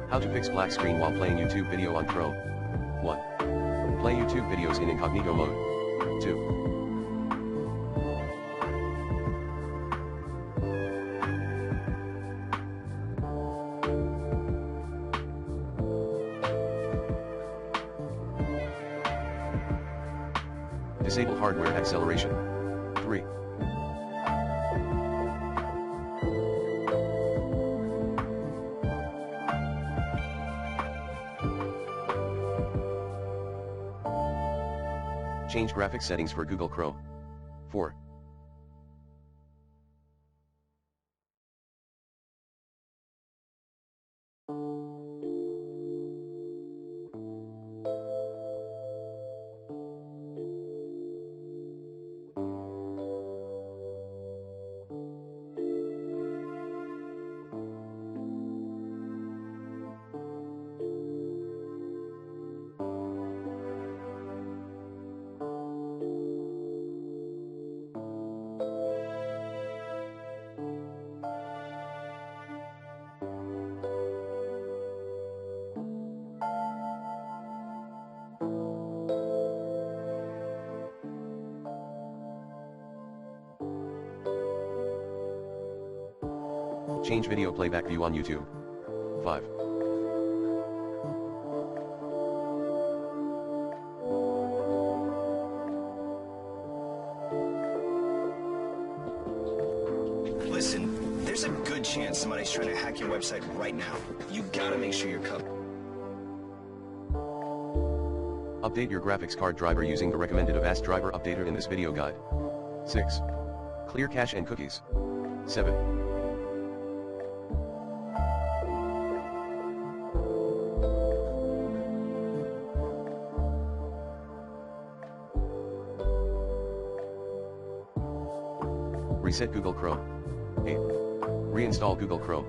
How to fix black screen while playing YouTube video on Chrome. 1. Play YouTube videos in incognito mode. 2. Disable hardware acceleration. 3. Change graphics settings for Google Chrome. 4. Change video playback view on YouTube. 5. Listen, there's a good chance somebody's trying to hack your website right now. You gotta make sure you're covered. Update your graphics card driver using the recommended Avast driver updater in this video guide. 6. Clear cache and cookies. 7. Reset Google Chrome. 8. Reinstall Google Chrome.